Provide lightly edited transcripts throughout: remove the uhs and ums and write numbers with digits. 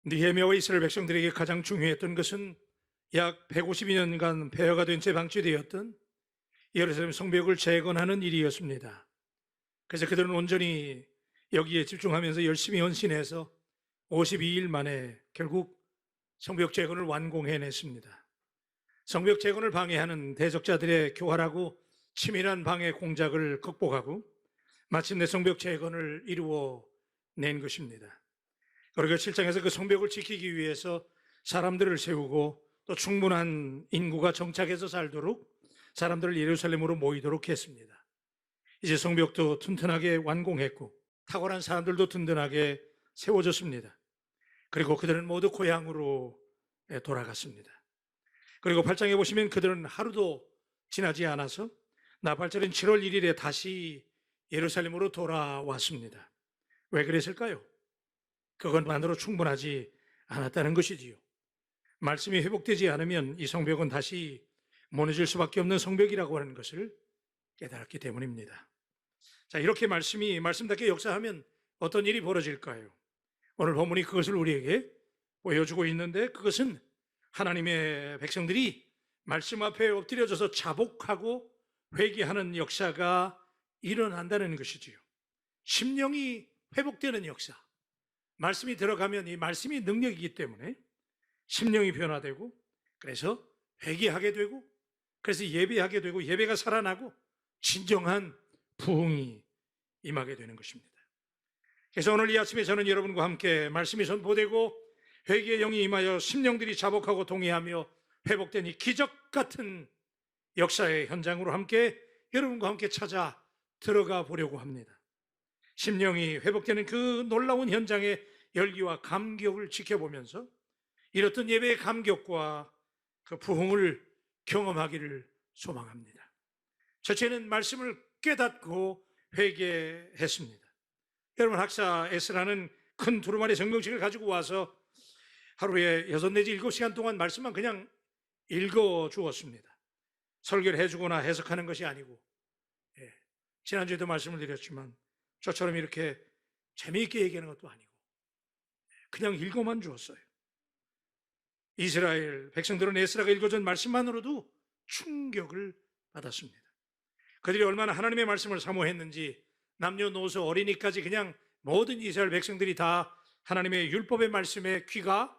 느헤미야와 이스라엘 백성들에게 가장 중요했던 것은 약 152년간 폐허가 된 채 방치되었던 예루살렘 성벽을 재건하는 일이었습니다. 그래서 그들은 온전히 여기에 집중하면서 열심히 헌신해서 52일 만에 결국 성벽 재건을 완공해냈습니다. 성벽 재건을 방해하는 대적자들의 교활하고 치밀한 방해 공작을 극복하고 마침내 성벽 재건을 이루어낸 것입니다. 그리고 7장에서 그 성벽을 지키기 위해서 사람들을 세우고 또 충분한 인구가 정착해서 살도록 사람들을 예루살렘으로 모이도록 했습니다. 이제 성벽도 튼튼하게 완공했고 탁월한 사람들도 든든하게 세워졌습니다. 그리고 그들은 모두 고향으로 돌아갔습니다. 그리고 8장에 보시면 그들은 하루도 지나지 않아서 나팔절인 7월 1일에 다시 예루살렘으로 돌아왔습니다. 왜 그랬을까요? 그것만으로 충분하지 않았다는 것이지요. 말씀이 회복되지 않으면 이 성벽은 다시 무너질 수밖에 없는 성벽이라고 하는 것을 깨달았기 때문입니다. 자, 이렇게 말씀답게 역사하면 어떤 일이 벌어질까요? 오늘 본문이 그것을 우리에게 보여주고 있는데, 그것은 하나님의 백성들이 말씀 앞에 엎드려져서 자복하고 회개하는 역사가 일어난다는 것이지요. 심령이 회복되는 역사. 말씀이 들어가면 이 말씀이 능력이기 때문에 심령이 변화되고, 그래서 회개하게 되고, 그래서 예배하게 되고, 예배가 살아나고 진정한 부흥이 임하게 되는 것입니다. 그래서 오늘 이 아침에 저는 여러분과 함께 말씀이 선포되고 회개의 영이 임하여 심령들이 자복하고 동의하며 회복된 이 기적 같은 역사의 현장으로 함께 여러분과 함께 찾아 들어가 보려고 합니다. 심령이 회복되는 그 놀라운 현장의 열기와 감격을 지켜보면서 이렇던 예배의 감격과 그 부흥을 경험하기를 소망합니다. 첫째는 말씀을 깨닫고 회개했습니다. 여러분, 학사 에스라는 큰 두루마리 성경책을 가지고 와서 하루에 6 내지 7시간 동안 말씀만 그냥 읽어 주었습니다. 설교를 해주거나 해석하는 것이 아니고, 지난주에도 말씀을 드렸지만 저처럼 이렇게 재미있게 얘기하는 것도 아니고 그냥 읽어만 주었어요. 이스라엘 백성들은 에스라가 읽어준 말씀만으로도 충격을 받았습니다. 그들이 얼마나 하나님의 말씀을 사모했는지 남녀노소 어린이까지 그냥 모든 이스라엘 백성들이 다 하나님의 율법의 말씀에 귀가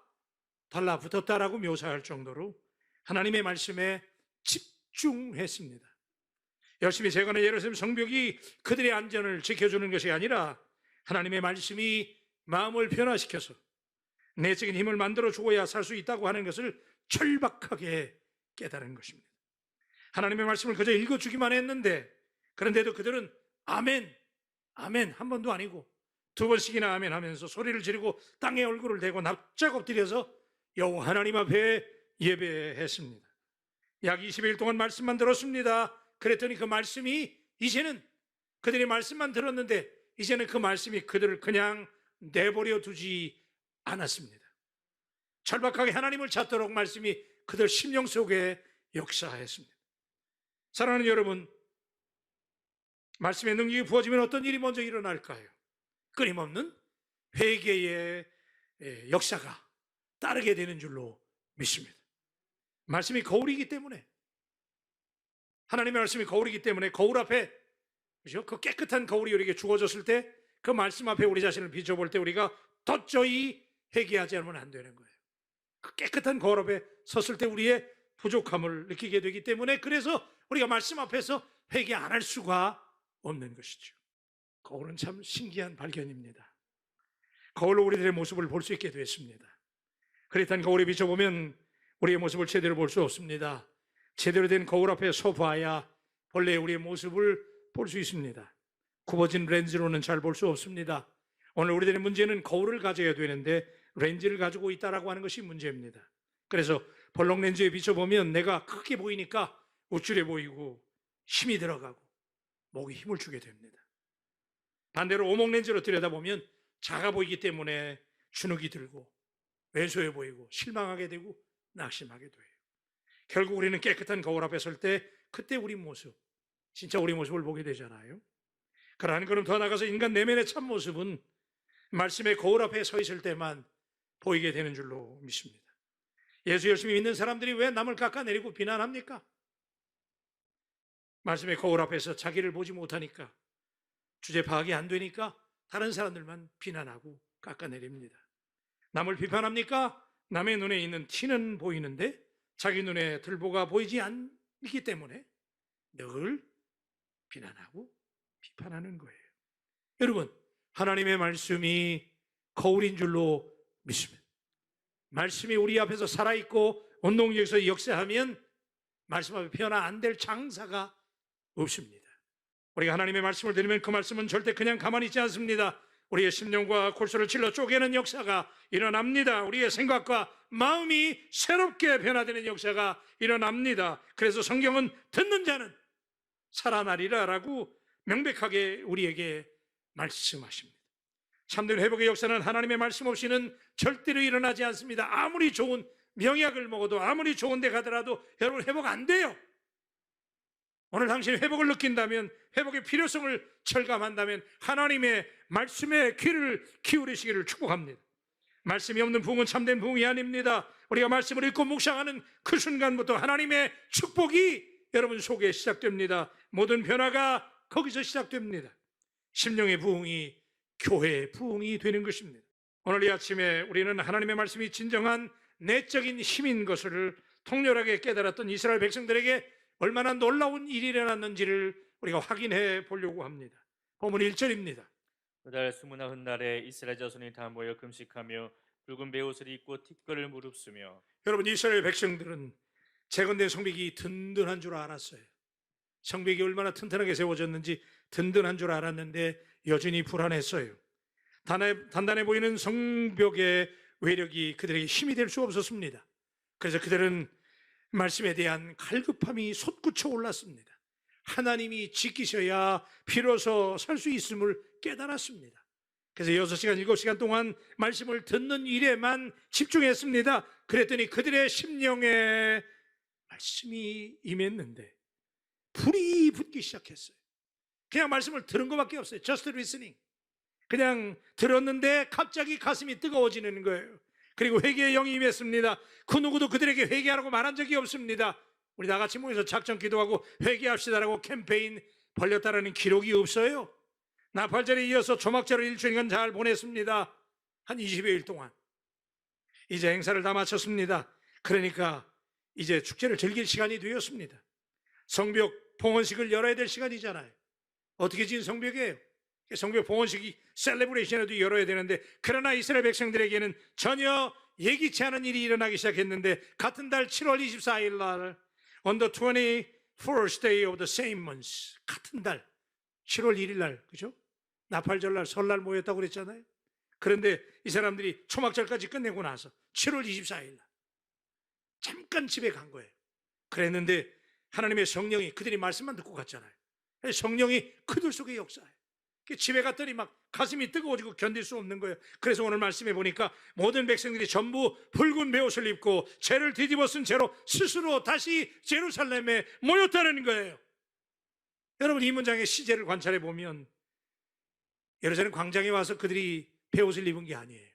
달라붙었다라고 묘사할 정도로 하나님의 말씀에 집중했습니다. 열심히 재건한 예루살렘 성벽이 그들의 안전을 지켜주는 것이 아니라 하나님의 말씀이 마음을 변화시켜서 내적인 힘을 만들어 주어야 살 수 있다고 하는 것을 철박하게 깨달은 것입니다. 하나님의 말씀을 그저 읽어주기만 했는데, 그런데도 그들은 아멘, 아멘 한 번도 아니고 2번씩이나 아멘 하면서 소리를 지르고 땅에 얼굴을 대고 납작 엎드려서 여호와 하나님 앞에 예배했습니다. 약 20일 동안 말씀만 들었습니다. 그랬더니 그 말씀이 이제는 그들이 말씀만 들었는데 이제는 그 말씀이 그들을 그냥 내버려 두지 않았습니다. 절박하게 하나님을 찾도록 말씀이 그들 심령 속에 역사했습니다. 사랑하는 여러분, 말씀의 능력이 부어지면 어떤 일이 먼저 일어날까요? 끊임없는 회개의 역사가 따르게 되는 줄로 믿습니다. 말씀이 거울이기 때문에, 하나님의 말씀이 거울이기 때문에 거울 앞에, 그죠? 그 깨끗한 거울이 우리에게 주어졌을 때 그 말씀 앞에 우리 자신을 비춰볼 때 우리가 도저히 회개하지 않으면 안 되는 거예요. 그 깨끗한 거울 앞에 섰을 때 우리의 부족함을 느끼게 되기 때문에, 그래서 우리가 말씀 앞에서 회개 안 할 수가 없는 것이죠. 거울은 참 신기한 발견입니다. 거울로 우리들의 모습을 볼 수 있게 됐습니다. 그렇다는 거울에 비춰보면 우리의 모습을 제대로 볼 수 없습니다. 제대로 된 거울 앞에 서봐야 본래 우리의 모습을 볼 수 있습니다. 굽어진 렌즈로는 잘 볼 수 없습니다. 오늘 우리들의 문제는 거울을 가져야 되는데 렌즈를 가지고 있다라고 하는 것이 문제입니다. 그래서 볼록 렌즈에 비춰보면 내가 크게 보이니까 우쭐해 보이고 힘이 들어가고 목에 힘을 주게 됩니다. 반대로 오목 렌즈로 들여다보면 작아 보이기 때문에 주눅이 들고 왜소해 보이고 실망하게 되고 낙심하게 돼요. 결국 우리는 깨끗한 거울 앞에 설 때 그때 우리 모습, 진짜 우리 모습을 보게 되잖아요. 그러나 한 걸음 더 나가서 인간 내면의 참모습은 말씀의 거울 앞에 서 있을 때만 보이게 되는 줄로 믿습니다. 예수 열심히 믿는 사람들이 왜 남을 깎아내리고 비난합니까? 말씀의 거울 앞에서 자기를 보지 못하니까, 주제 파악이 안 되니까 다른 사람들만 비난하고 깎아내립니다. 남을 비판합니까? 남의 눈에 있는 티는 보이는데 자기 눈에 들보가 보이지 않기 때문에 늘 비난하고 비판하는 거예요. 여러분, 하나님의 말씀이 거울인 줄로 믿습니다. 말씀이 우리 앞에서 살아있고 운동력에서 역사하면 말씀 앞에 변화 안 될 장사가 없습니다. 우리가 하나님의 말씀을 들으면 그 말씀은 절대 그냥 가만히 있지 않습니다. 우리의 심령과 골수를 찔러 쪼개는 역사가 일어납니다. 우리의 생각과 마음이 새롭게 변화되는 역사가 일어납니다. 그래서 성경은 듣는 자는 살아나리라 라고 명백하게 우리에게 말씀하십니다. 참된 회복의 역사는 하나님의 말씀 없이는 절대로 일어나지 않습니다. 아무리 좋은 명약을 먹어도, 아무리 좋은 데 가더라도 여러분 회복 안 돼요. 오늘 당신이 회복을 느낀다면, 회복의 필요성을 철감한다면 하나님의 말씀에 귀를 기울이시기를 축복합니다. 말씀이 없는 부흥은 참된 부흥이 아닙니다. 우리가 말씀을 읽고 묵상하는 그 순간부터 하나님의 축복이 여러분 속에 시작됩니다. 모든 변화가 거기서 시작됩니다. 심령의 부흥이 교회의 부흥이 되는 것입니다. 오늘 이 아침에 우리는 하나님의 말씀이 진정한 내적인 힘인 것을 통렬하게 깨달았던 이스라엘 백성들에게 얼마나 놀라운 일이 일어났는지를 우리가 확인해 보려고 합니다. 본문 1절입니다. 그달 수문나흔 날에 이스라엘 자손이 다 모여 금식하며 붉은 베옷을 입고 티끌을 무릅쓰며. 여러분, 이스라엘 백성들은 재건된 성벽이 든든한 줄 알았어요. 성벽이 얼마나 튼튼하게 세워졌는지 든든한 줄 알았는데 여전히 불안했어요. 단단해 보이는 성벽의 외력이 그들에게 힘이 될 수 없었습니다. 그래서 그들은 말씀에 대한 갈급함이 솟구쳐 올랐습니다. 하나님이 지키셔야 비로소 살 수 있음을 깨달았습니다. 그래서 6시간, 7시간 동안 말씀을 듣는 일에만 집중했습니다. 그랬더니 그들의 심령에 말씀이 임했는데 불이 붙기 시작했어요. 그냥 말씀을 들은 것밖에 없어요. Just listening. 그냥 들었는데 갑자기 가슴이 뜨거워지는 거예요. 그리고 회개의 영이 임했습니다. 그 누구도 그들에게 회개하라고 말한 적이 없습니다. 우리 다 같이 모여서 작전 기도하고 회개합시다라고 캠페인 벌렸다라는 기록이 없어요. 나팔절에 이어서 초막절을 일주일간 잘 보냈습니다. 한 20여일 동안. 이제 행사를 다 마쳤습니다. 그러니까 이제 축제를 즐길 시간이 되었습니다. 성벽 봉헌식을 열어야 될 시간이잖아요. 어떻게 지은 성벽이에요? 성벽 봉헌식이 셀레브레이션에도 열어야 되는데, 그러나 이스라엘 백성들에게는 전혀 예기치 않은 일이 일어나기 시작했는데, 같은 달 7월 24일 날 on the 21st day of the same month, 같은 달 7월 1일 날, 그죠? 나팔절날 설날 모였다고 그랬잖아요. 그런데 이 사람들이 초막절까지 끝내고 나서 7월 24일 날 잠깐 집에 간 거예요. 그랬는데 하나님의 성령이, 그들이 말씀만 듣고 갔잖아요. 성령이 그들 속에 역사해요. 집에 갔더니 막 가슴이 뜨거워지고 견딜 수 없는 거예요. 그래서 오늘 말씀해 보니까 모든 백성들이 전부 붉은 베옷을 입고 죄를 뒤집어 쓴 채로 스스로 다시 예루살렘에 모였다는 거예요. 여러분, 이 문장의 시제를 관찰해 보면 예루살렘 광장에 와서 그들이 베옷을 입은 게 아니에요.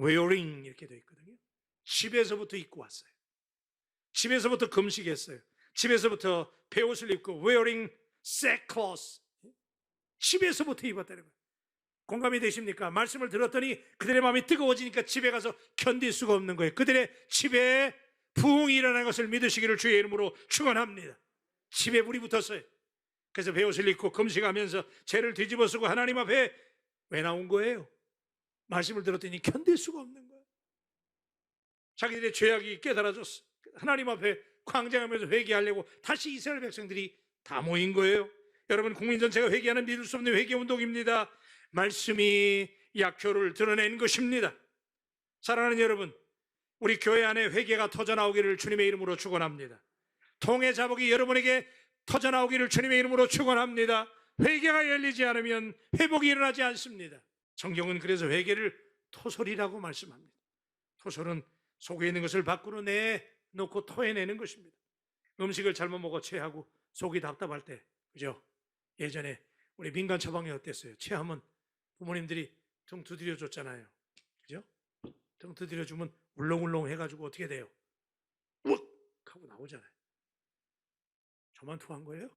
wearing 이렇게 되어 있거든요. 집에서부터 입고 왔어요. 집에서부터 금식했어요. 집에서부터 베옷을 입고 wearing sackcloth, 집에서부터 입었다는 거예요. 공감이 되십니까? 말씀을 들었더니 그들의 마음이 뜨거워지니까 집에 가서 견딜 수가 없는 거예요. 그들의 집에 부흥이 일어난 것을 믿으시기를 주의 이름으로 축원합니다. 집에 불이 붙었어요. 그래서 베옷을 입고 금식하면서 죄를 뒤집어 쓰고 하나님 앞에 왜 나온 거예요? 말씀을 들었더니 견딜 수가 없는 거예요. 자기들의 죄악이 깨달아졌어. 하나님 앞에 광장하면서 회개하려고 다시 이스라엘 백성들이 다 모인 거예요. 여러분, 국민 전체가 회개하는 믿을 수 없는 회개 운동입니다. 말씀이 약효를 드러낸 것입니다. 사랑하는 여러분, 우리 교회 안에 회개가 터져나오기를 주님의 이름으로 축원합니다. 통해 자복이 여러분에게 터져나오기를 주님의 이름으로 축원합니다. 회개가 열리지 않으면 회복이 일어나지 않습니다. 성경은 그래서 회개를 토설이라고 말씀합니다. 토설은 속에 있는 것을 밖으로 내놓고 토해내는 것입니다. 음식을 잘못 먹어 체하고 속이 답답할 때, 그죠? 예전에 우리 민간 처방이 어땠어요? 체하면 부모님들이 좀 두드려 줬잖아요. 그죠? 등 두드려주면 울렁울렁 해가지고 어떻게 돼요? 욱 하고 나오잖아요. 저만 토한 거예요?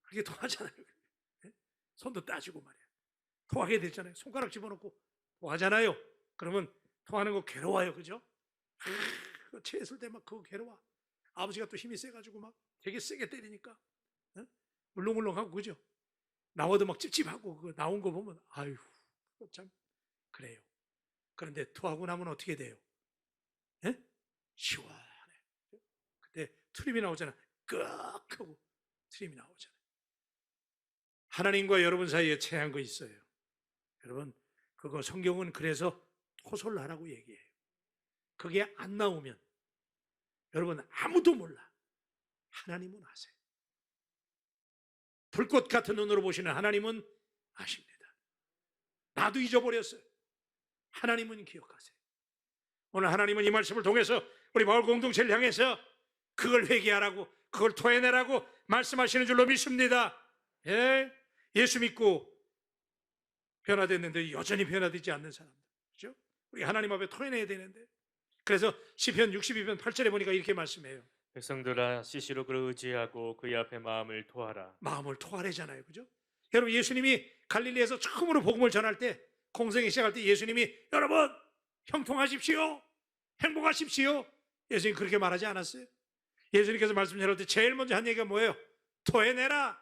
그게 토하잖아요. 예? 손도 따지고 말이야. 토하게 됐잖아요. 손가락 집어넣고 토하잖아요. 그러면 토하는 거 괴로워요. 그죠? 체했을 때 막 그거 괴로워. 아버지가 또 힘이 세가지고 막 되게 세게 때리니까 예? 울렁울렁하고 그죠? 나와도 막 찝찝하고 그거 나온 거 보면 아유 참 그래요. 그런데 토하고 나면 어떻게 돼요? 예? 시원해. 그때 트림이 나오잖아. 끄 하고 트림이 나오잖아요. 하나님과 여러분 사이에 체한 거 있어요. 여러분 그거 성경은 그래서 토설하라고 얘기해요. 그게 안 나오면 여러분 아무도 몰라. 하나님은 아세요. 불꽃 같은 눈으로 보시는 하나님은 아십니다. 나도 잊어버렸어요. 하나님은 기억하세요. 오늘 하나님은 이 말씀을 통해서 우리 마을 공동체를 향해서 그걸 회개하라고, 그걸 토해내라고 말씀하시는 줄로 믿습니다. 예? 예수 믿고 변화됐는데 여전히 변화되지 않는 사람들, 그렇죠? 우리 하나님 앞에 토해내야 되는데. 그래서 시편 62편 8절에 보니까 이렇게 말씀해요. 백성들아 시시로 그를 의지하고 그의 앞에 마음을 토하라. 마음을 토하래잖아요, 그죠? 여러분 예수님이 갈릴리에서 처음으로 복음을 전할 때, 공생이 시작할 때 예수님이 여러분 형통하십시오, 행복하십시오. 예수님 그렇게 말하지 않았어요? 예수님께서 말씀 전할 때 제일 먼저 한 얘기가 뭐예요? 토해내라,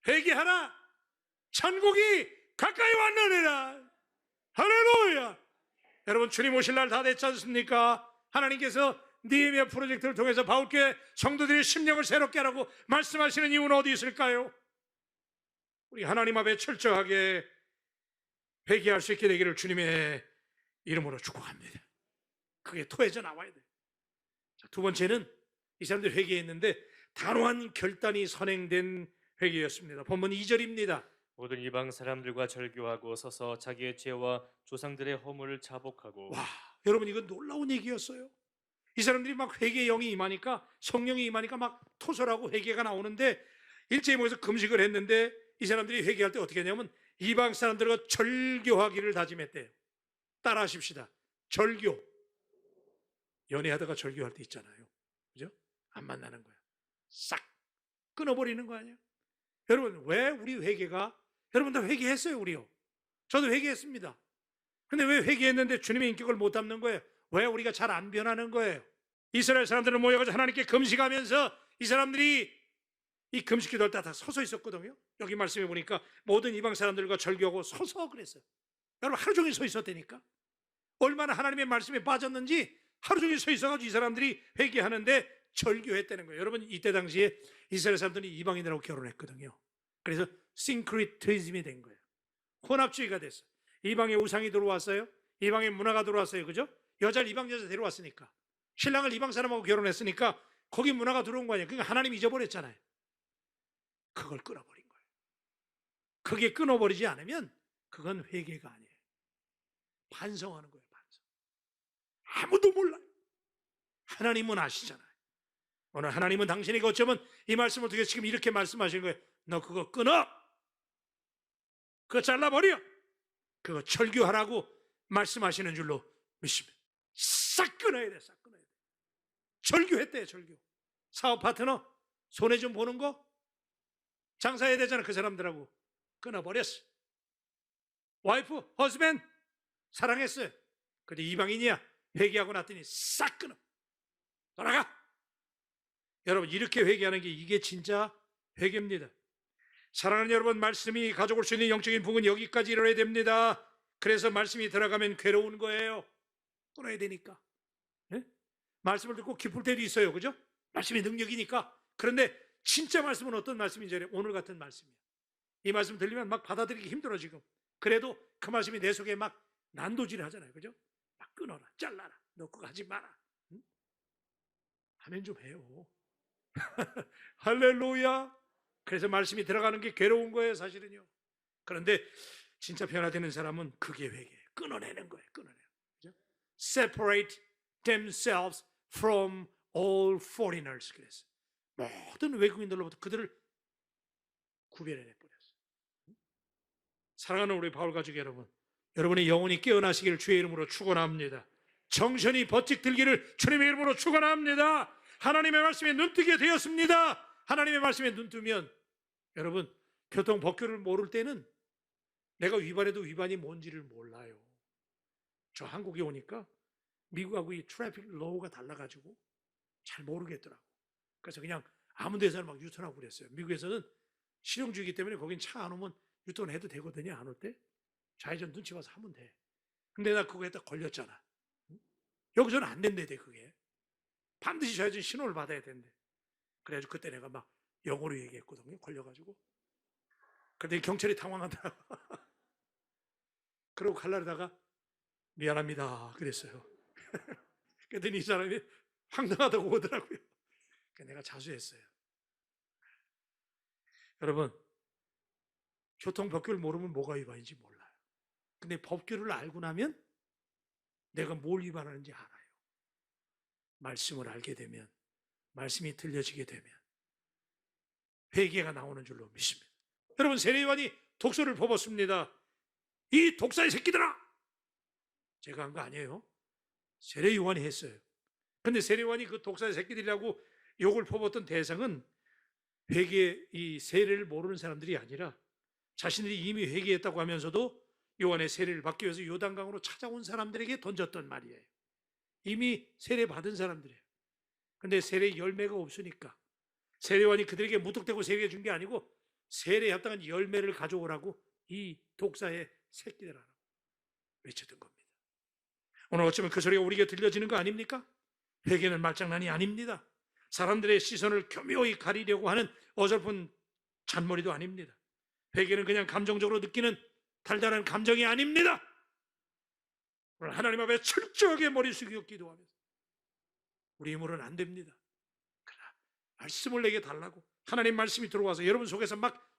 회개하라, 천국이 가까이 왔느니라. 할렐루야. 여러분 주님 오실 날 다 됐지 않습니까? 하나님께서 니에미아 프로젝트를 통해서 바울교회 성도들의 심령을 새롭게 하라고 말씀하시는 이유는 어디 있을까요? 우리 하나님 앞에 철저하게 회개할 수 있게 되기를 주님의 이름으로 축복합니다. 그게 토해져 나와야 돼요. 두 번째는 이 사람들이 회개했는데 단호한 결단이 선행된 회개였습니다. 본문 2절입니다. 모든 이방 사람들과 절교하고 서서 자기의 죄와 조상들의 허물을 자복하고. 와, 여러분 이건 놀라운 얘기였어요. 이 사람들이 막 회개의 영이 임하니까, 성령이 임하니까 막 토설하고 회개가 나오는데, 일제히 모여서 금식을 했는데 이 사람들이 회개할 때 어떻게 하냐면 이방 사람들과 절교하기를 다짐했대요. 따라 하십시다. 절교. 연애하다가 절교할 때 있잖아요, 그죠? 안 만나는 거야. 싹 끊어버리는 거 아니에요? 여러분 왜 우리 회개가, 여러분 다 회개했어요. 우리요. 저도 회개했습니다. 근데 왜 회개했는데 주님의 인격을 못 담는 거예요? 왜 우리가 잘 안 변하는 거예요? 이스라엘 사람들은 모여가지고 하나님께 금식하면서 이 사람들이 이 금식 기도할 때 다 서서 있었거든요. 여기 말씀해 보니까 모든 이방 사람들과 절교하고 서서 그랬어요. 여러분 하루 종일 서 있었다니까. 얼마나 하나님의 말씀에 빠졌는지 하루 종일 서 있어가지고 이 사람들이 회개하는데 절교했다는 거예요. 여러분 이때 당시에 이스라엘 사람들이 이방인들하고 결혼했거든요. 그래서 싱크리티즘이 된 거예요. 혼합주의가 됐어요. 이방의 우상이 들어왔어요. 이방의 문화가 들어왔어요. 그죠? 여자를 이방 여자 데려왔으니까, 신랑을 이방 사람하고 결혼했으니까 거기 문화가 들어온 거 아니에요. 그러니까 하나님 잊어버렸잖아요. 그걸 끊어버린 거예요. 그게 끊어버리지 않으면 그건 회개가 아니에요. 반성하는 거예요. 반성. 아무도 몰라요. 하나님은 아시잖아요. 오늘 하나님은 당신에게 어쩌면 이 말씀을 통해서 지금 이렇게 말씀하시는 거예요. 너 그거 끊어. 그거 잘라버려. 그거 절교하라고 말씀하시는 줄로 믿습니다. 싹 끊어야 돼. 싹 끊어야 돼. 절교했대요. 절교. 사업 파트너 손해 좀 보는 거 장사해야 되잖아. 그 사람들하고 끊어버렸어. 와이프, 허스밴드 사랑했어요. 근데 이방인이야. 회개하고 났더니 싹 끊어. 돌아가. 여러분 이렇게 회개하는 게 이게 진짜 회개입니다. 사랑하는 여러분, 말씀이 가져올 수 있는 영적인 부분 여기까지 이뤄야 됩니다. 그래서 말씀이 들어가면 괴로운 거예요. 끊어야 되니까. 네? 말씀을 듣고 기쁠 때도 있어요. 그죠? 말씀이 능력이니까. 그런데 진짜 말씀은 어떤 말씀인지 알아요? 오늘 같은 말씀이에요. 이 말씀 들리면 막 받아들이기 힘들어 지금. 그래도 그 말씀이 내 속에 막 난도질 하잖아요. 그죠? 막 끊어라, 잘라라, 너 그거 하지 마라. 응? 하면 좀 해요. 할렐루야. 그래서 말씀이 들어가는 게 괴로운 거예요, 사실은요. 그런데 진짜 변화되는 사람은 그게 회개예요. 끊어내는 거예요. 끊어내요. 그죠? Separate themselves from all foreigners. 그래서 모든 외국인들로부터 그들을 구별해내 버렸어요. 사랑하는 우리 바울 가족 여러분, 여러분의 영혼이 깨어나시기를 주의 이름으로 축원합니다. 정신이 번쩍 들기를 주님의 이름으로 축원합니다. 하나님의 말씀에 눈뜨게 되었습니다. 하나님의 말씀에 눈뜨면 여러분 교통 법규를 모를 때는 내가 위반해도 위반이 뭔지를 몰라요. 저 한국에 오니까 미국하고 이 트래픽 로우가 달라가지고 잘 모르겠더라고. 그래서 그냥 아무 데서나 막 유턴하고 그랬어요. 미국에서는 실용주의이기 때문에 거긴 차 안 오면 유턴해도 되거든요. 안 올 때 좌회전 눈치 봐서 하면 돼. 근데 나 그거 했다 걸렸잖아. 여기서는 안 된대 그게. 반드시 좌회전 신호를 받아야 된대. 그래가지고 그때 내가 막 영어로 얘기했거든요. 걸려가지고. 근데 경찰이 당황하더라고. 그러고 갈라다가 미안합니다 그랬어요. 그랬더니 이 사람이 황당하다고 오더라고요. 그래서 내가 자수했어요. 여러분 교통 법규를 모르면 뭐가 위반인지 몰라요. 근데 법규를 알고 나면 내가 뭘 위반하는지 알아요. 말씀을 알게 되면, 말씀이 들려지게 되면 회개가 나오는 줄로 믿습니다. 여러분 세례요한이 독소를 퍼붓습니다. 이 독사의 새끼들아! 제가 한 거 아니에요. 세례요한이 했어요. 근데 세례요한이 그 독사의 새끼들이라고 욕을 퍼붓던 대상은 이 세례를 모르는 사람들이 아니라 자신들이 이미 회개했다고 하면서도 요한의 세례를 받기 위해서 요단강으로 찾아온 사람들에게 던졌던 말이에요. 이미 세례 받은 사람들이에요. 근데 세례 열매가 없으니까 세례요한이 그들에게 무턱대고 세례해 준 게 아니고 세례에 합당한 열매를 가져오라고 이 독사의 새끼들아라고 외쳤던 겁니다. 오늘 어쩌면 그 소리가 우리에게 들려지는 거 아닙니까? 회개는 말장난이 아닙니다. 사람들의 시선을 교묘히 가리려고 하는 어설픈 잔머리도 아닙니다. 회개는 그냥 감정적으로 느끼는 달달한 감정이 아닙니다. 오늘 하나님 앞에 철저하게 머리 숙이고 기도하면서 우리 힘으로는 안 됩니다. 그러나 말씀을 내게 달라고 하나님 말씀이 들어와서 여러분 속에서 막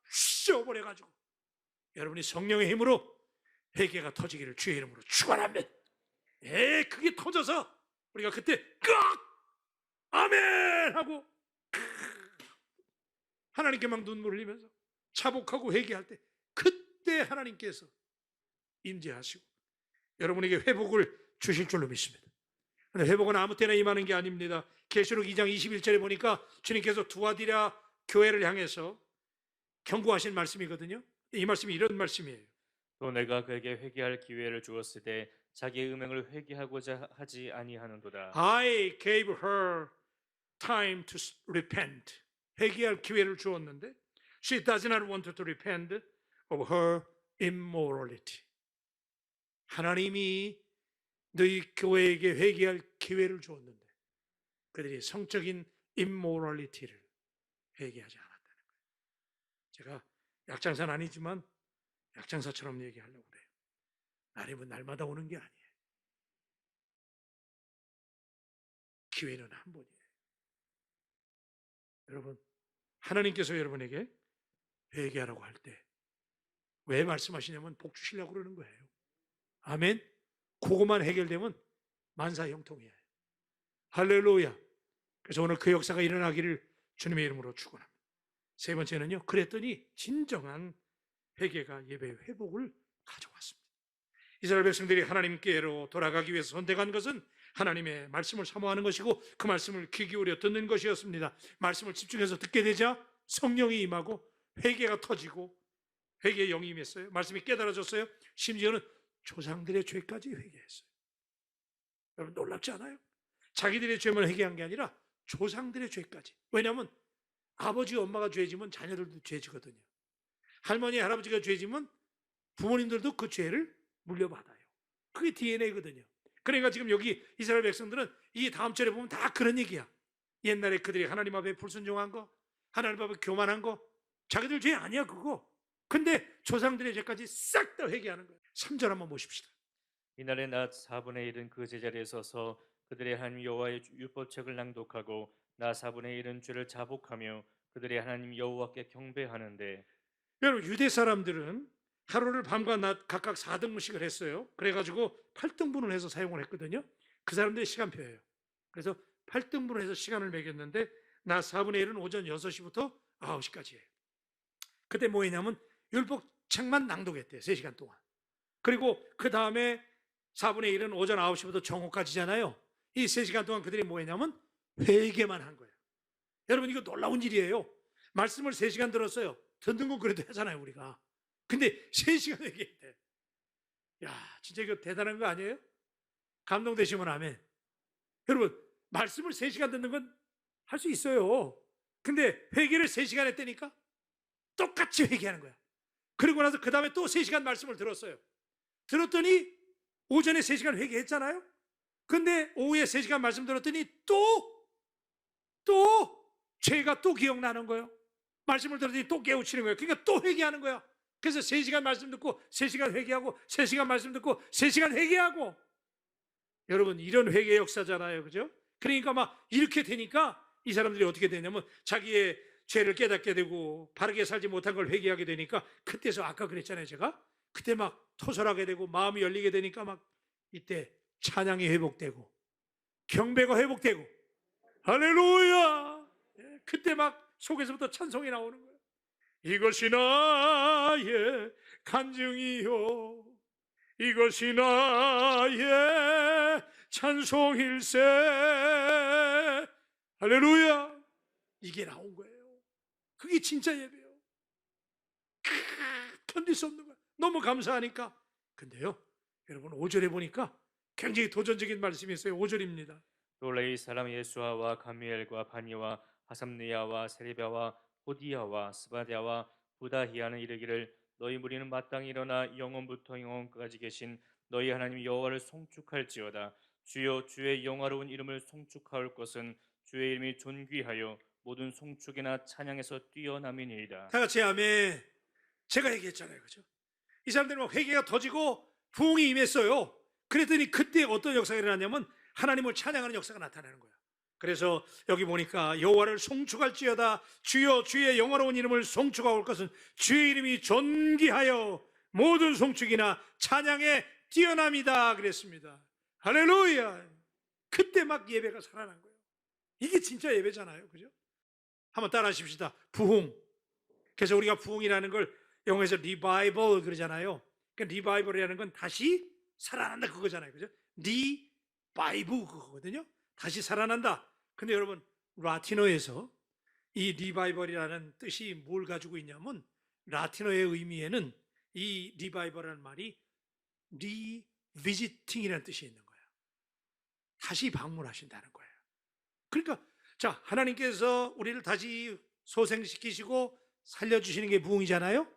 휘어버려가지고 여러분이 성령의 힘으로 회개가 터지기를 주의 이름으로 축원합니다. 그게 터져서 우리가 그때 아멘 하고 하나님께 막 눈물 흘리면서 자복하고 회개할 때 그때 하나님께서 임재하시고 여러분에게 회복을 주실 줄로 믿습니다. 그런데 회복은 아무 때나 임하는 게 아닙니다. 계시록 2장 21절에 보니까 주님께서 두아디라 교회를 향해서 경고하신 말씀이거든요. 이 말씀이 이런 말씀이에요. 또 내가 그에게 회개할 기회를 주었을 때 자기의 음행을 회개하고자 하지 아니하는도다. I gave her time to repent. 회개할 기회를 주었는데 she does not want to repent of her immorality. 하나님이 너희 교회에게 회개할 기회를 주었는데 그들이 성적인 immorality를 회개하지 않았다는 거예요. 제가 약장사는 아니지만 약장사처럼 얘기하려고 그래요. 하나님은 날마다 오는 게 아니에요. 기회는 한 번이에요. 여러분, 하나님께서 여러분에게 회개하라고 할 때 왜 말씀하시냐면 복 주시려고 그러는 거예요. 아멘. 그것만 해결되면 만사형통이에요. 할렐루야. 그래서 오늘 그 역사가 일어나기를 주님의 이름으로 축원합니다. 세 번째는요. 그랬더니 진정한 회개가 예배의 회복을 가져왔습니다. 이스라엘 백성들이 하나님께로 돌아가기 위해서 선택한 것은 하나님의 말씀을 사모하는 것이고 그 말씀을 귀 기울여 듣는 것이었습니다. 말씀을 집중해서 듣게 되자 성령이 임하고 회개가 터지고 회개의 영이 임했어요. 말씀이 깨달아졌어요. 심지어는 조상들의 죄까지 회개했어요. 여러분 놀랍지 않아요? 자기들의 죄만 회개한 게 아니라 조상들의 죄까지. 왜냐하면 아버지 엄마가 죄지면 자녀들도 죄지거든요. 할머니 할아버지가 죄지면 부모님들도 그 죄를 물려받아요. 그게 DNA거든요. 그러니까 지금 여기 이스라엘 백성들은 이 다음 절에 보면 다 그런 얘기야. 옛날에 그들이 하나님 앞에 불순종한 거, 하나님 앞에 교만한 거, 자기들 죄 아니야 그거. 근데 조상들의 죄까지 싹 다 회개하는 거예요. 3절 한번 보십시다. 이날의 낮 4분의 1은 그 제자리에 서서 그들의 하나님 여호와의 율법책을 낭독하고 나 4분의 1은 죄를 자복하며 그들의 하나님 여호와께 경배하는데. 여러분 유대 사람들은 하루를 밤과 낮 각각 4등분씩을 했어요. 그래가지고 8등분을 해서 사용을 했거든요. 그 사람들의 시간표예요. 그래서 8등분을 해서 시간을 매겼는데 낮 4분의 1은 오전 6시부터 9시까지예요. 그때 뭐 했냐면 율법책만 낭독했대요. 3시간 동안. 그리고 그 다음에 4분의 1은 오전 9시부터 정오까지잖아요. 이 3시간 동안 그들이 뭐 했냐면 회개만 한 거예요. 여러분, 이거 놀라운 일이에요. 말씀을 3시간 들었어요. 듣는 건 그래도 하잖아요, 우리가. 근데 3시간 회개했대. 야, 진짜 이거 대단한 거 아니에요? 감동되시면 아멘. 여러분, 말씀을 3시간 듣는 건 할 수 있어요. 근데 회개를 3시간 했다니까? 똑같이 회개하는 거야. 그리고 나서 그 다음에 또 3시간 말씀을 들었어요. 들었더니 오전에 3시간 회개했잖아요. 근데 오후에 3시간 말씀 들었더니 또 죄가 또 기억나는 거예요. 말씀을 들었더니 또 깨우치는 거예요. 그러니까 또 회개하는 거야. 그래서 3시간 말씀 듣고 3시간 회개하고 3시간 말씀 듣고 3시간 회개하고. 여러분, 이런 회개 역사잖아요. 그죠? 그러니까 막 이렇게 되니까 이 사람들이 어떻게 되냐면 자기의 죄를 깨닫게 되고 바르게 살지 못한 걸 회개하게 되니까 그때서 아까 그랬잖아요. 제가 그때 막 토설하게 되고 마음이 열리게 되니까 막 이때 찬양이 회복되고 경배가 회복되고 할렐루야. 그때 막 속에서부터 찬송이 나오는 거예요. 이것이 나의 간증이요 이것이 나의 찬송일세. 할렐루야. 이게 나온 거예요. 그게 진짜 예배예요. 견딜 수 없는 거예요. 너무 감사하니까. 근데요, 여러분 5절에 보니까 굉장히 도전적인 말씀이 있어요. 5절입니다. 또 레위 사람 예수아와 가미엘과 바니와 하삼느야와 세레비아와 호디야와 스바랴와 부다히야는 이르기를 너희 무리는 마땅히 일어나 영원부터 영원까지 계신 너희 하나님 여호와를 송축할지어다. 주여 주의 영화로운 이름을 송축하올 것은 주의 이름이 존귀하여 모든 송축이나 찬양에서 뛰어남이니이다. 다 같이 아멘. 제가 얘기했잖아요. 그죠? 이 사람들은 막 회개가 터지고 부흥이 임했어요. 그랬더니 그때 어떤 역사가 일어났냐면 하나님을 찬양하는 역사가 나타나는 거예요. 그래서 여기 보니까 여호와를 송축할지어다. 주여 주의 영화로운 이름을 송축하올 것은 주의 이름이 존귀하여 모든 송축이나 찬양에 뛰어남이다 그랬습니다. 할렐루야. 그때 막 예배가 살아난 거예요. 이게 진짜 예배잖아요. 그죠? 한번 따라 하십시다. 부흥. 그래서 우리가 부흥이라는 걸 영어에서 리바이벌 그러잖아요. 그러니까 리바이벌이라는 건 다시 살아난다 그거잖아요. 그죠? 리바이브 그거거든요. 다시 살아난다. 근데 여러분, 라틴어에서 이 리바이벌이라는 뜻이 뭘 가지고 있냐면 라틴어의 의미에는 이 리바이벌이라는 말이 리비지팅이라는 뜻이 있는 거예요. 다시 방문하신다는 거예요. 그러니까 자, 하나님께서 우리를 다시 소생시키시고 살려주시는 게 부흥이잖아요.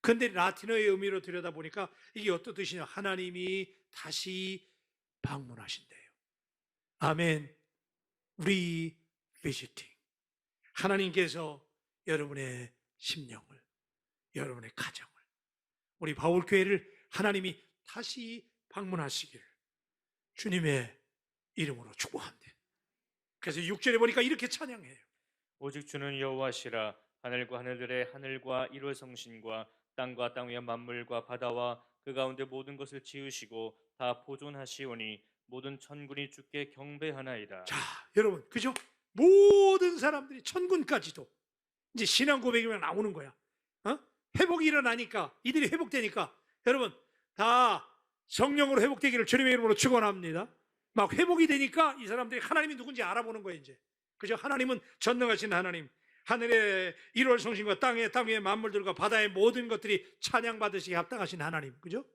근데 라틴어의 의미로 들여다보니까 이게 어떤 뜻이냐. 하나님이 다시 방문하신대요. 아멘. 리비지팅. 하나님께서 여러분의 심령을, 여러분의 가정을, 우리 바울교회를 하나님이 다시 방문하시기를 주님의 이름으로 축복합니다. 그래서 6절에 보니까 이렇게 찬양해요. 오직 주는 여호와시라. 하늘과 하늘들의 하늘과 이루 성신과 땅과 땅 위의 만물과 바다와 그 가운데 모든 것을 지으시고 다 보존하시오니 모든 천군이 주께 경배하나이다. 자, 여러분, 그죠? 모든 사람들이 천군까지도 이제 신앙 고백이면 나오는 거야. 회복이 일어나니까, 이들이 회복되니까 여러분 다 성령으로 회복되기를 주님의 이름으로 축원합니다. 막 회복이 되니까 이 사람들이 하나님이 누군지 알아보는 거예요. 이제 그죠? 하나님은 전능하신 하나님, 하늘의 일월 성신과 땅 위의 만물들과 바다의 모든 것들이 찬양받으시기 합당하신 하나님, 그죠?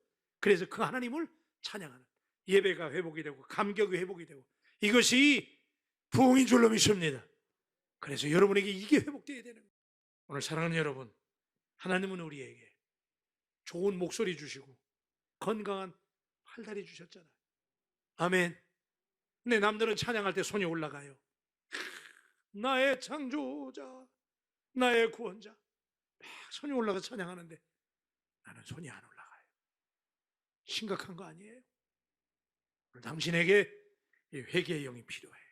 그래서 그 하나님을 찬양하는 예배가 회복이 되고 감격이 회복이 되고 이것이 부흥인 줄로 믿습니다. 그래서 여러분에게 이게 회복되어야 되는 거예요. 오늘 사랑하는 여러분, 하나님은 우리에게 좋은 목소리 주시고 건강한 팔다리 주셨잖아요. 아멘. 근데 남들은 찬양할 때 손이 올라가요. 나의 창조자, 나의 구원자. 막 손이 올라가서 찬양하는데 나는 손이 안 올라가요. 심각한 거 아니에요? 오늘 당신에게 회개의 영이 필요해요.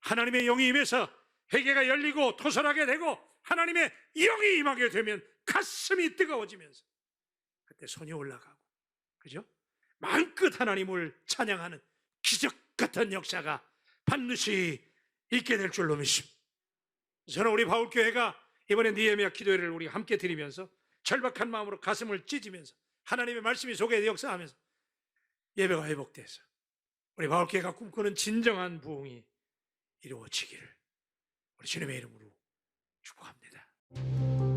하나님의 영이 임해서 회개가 열리고 토설하게 되고 하나님의 영이 임하게 되면 가슴이 뜨거워지면서 그때 손이 올라가고, 그죠? 마음껏 하나님을 찬양하는 기적 같은 역사가 반드시 있게 될 줄로 믿습니다. 저는 우리 바울교회가 이번에 느헤미야 기도회를 우리 함께 드리면서 절박한 마음으로 가슴을 찢으면서 하나님의 말씀이 속에 역사하면서 예배가 회복돼서 우리 마을교회가 꿈꾸는 진정한 부흥이 이루어지기를 우리 주님의 이름으로 축복합니다.